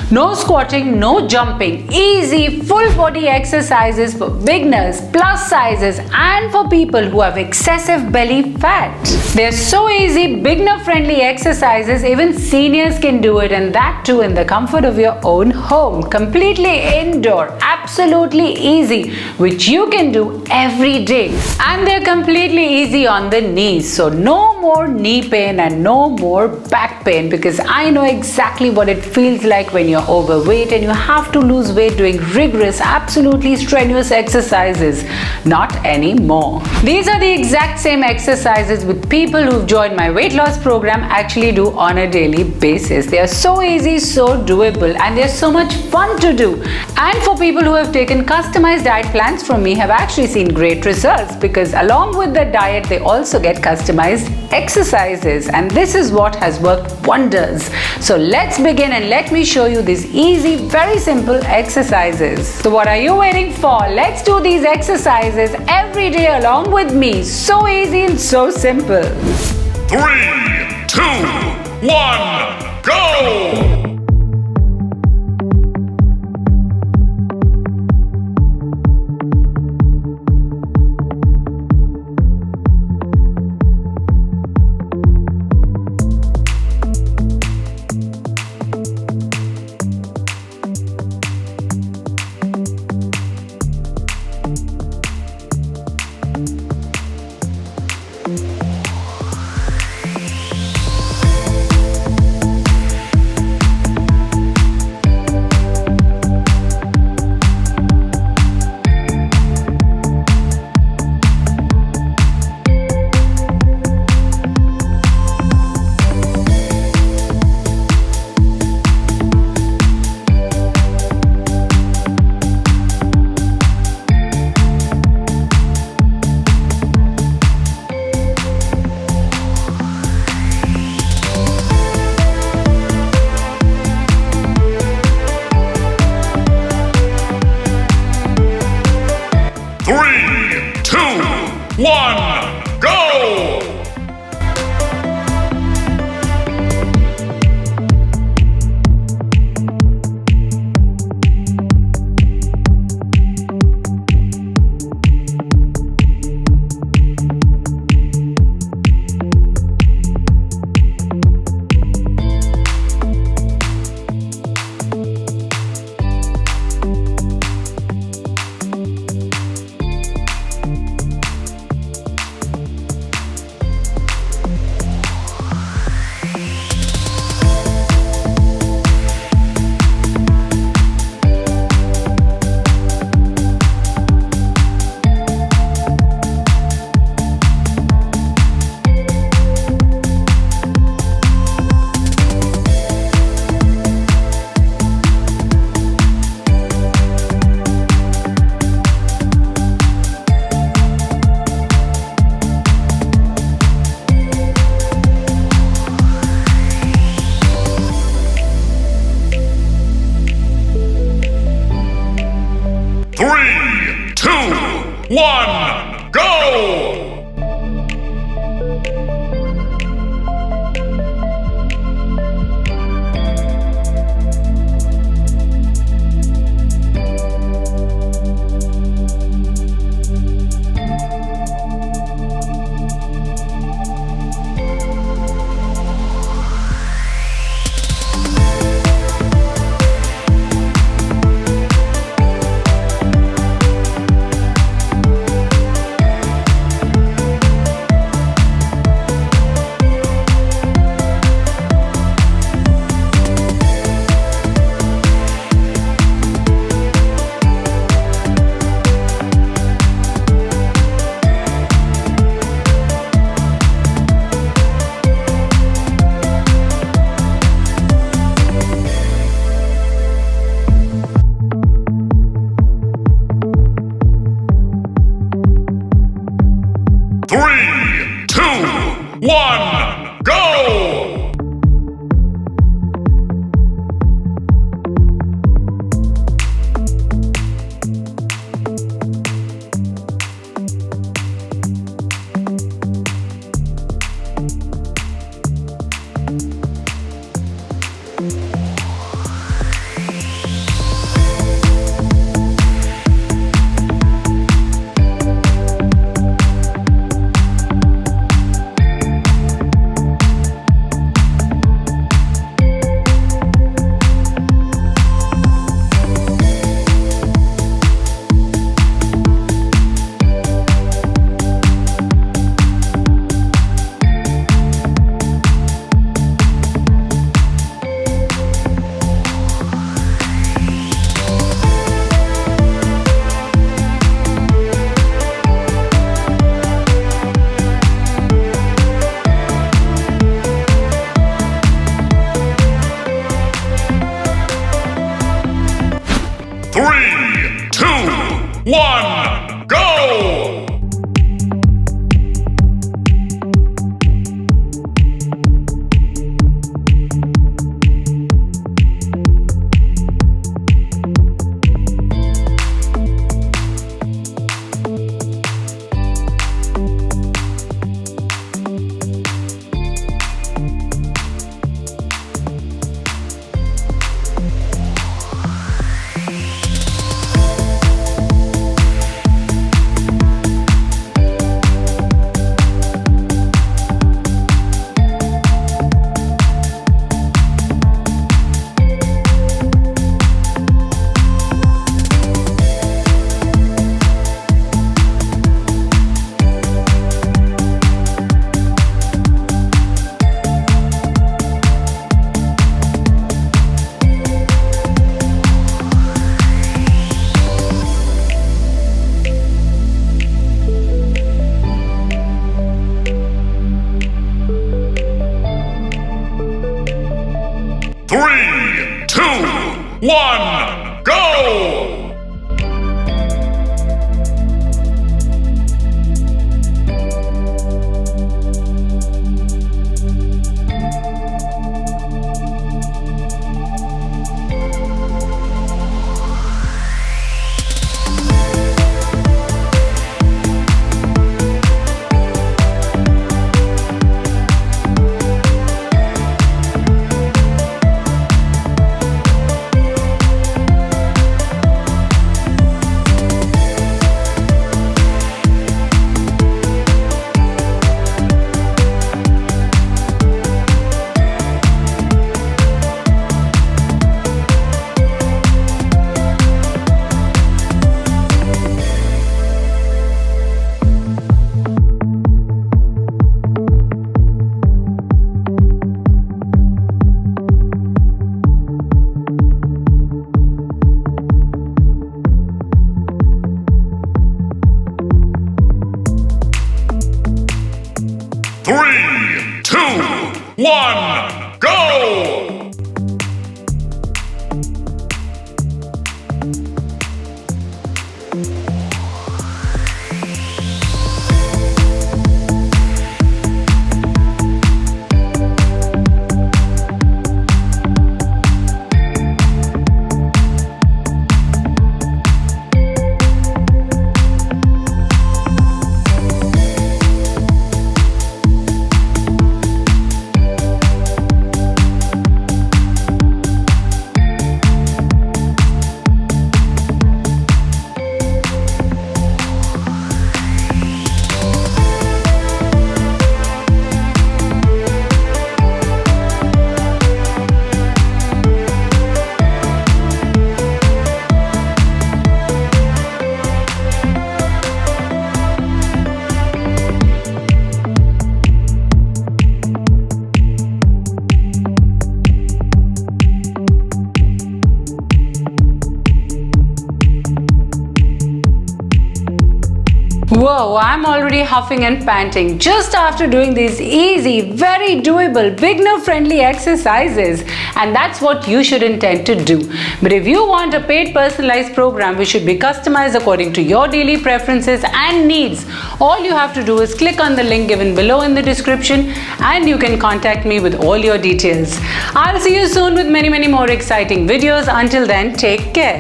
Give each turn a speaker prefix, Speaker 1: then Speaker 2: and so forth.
Speaker 1: No squatting, no jumping. Easy full body exercises for beginners, plus sizes, and for people who have excessive belly fat. They're so easy, beginner friendly exercises. Even seniors can do it, and that too in the comfort of your own home. Completely indoor, absolutely easy, which you can do every day. And they're completely easy on the knees. So no more knee pain and no more back pain, because I know exactly what it feels like when you're overweight and you have to lose weight doing rigorous, absolutely strenuous exercises. Not anymore. These are the exact same exercises with people who've joined my weight loss program actually do on a daily basis. They are so easy, so doable, and they're so much fun to do. And for people who have taken customized diet plans from me, have actually seen great results, because along with the diet they also get customized exercises, and this is what has worked wonders. So let's begin and let me show you these easy, very simple exercises. So what are you waiting for? Let's do these exercises every day along with me. So easy and so simple.
Speaker 2: 3, 2, 1, go! One, go! Three, two, one, go! 3, 2, 1, go! 3, 2, 1, go! 3, 2, 1, go!
Speaker 1: Whoa, I'm already huffing and panting just after doing these easy, very doable, beginner-friendly exercises. And that's what you should intend to do. But if you want a paid personalized program which should be customized according to your daily preferences and needs, all you have to do is click on the link given below in the description and you can contact me with all your details. I'll see you soon with many more exciting videos. Until then, take care.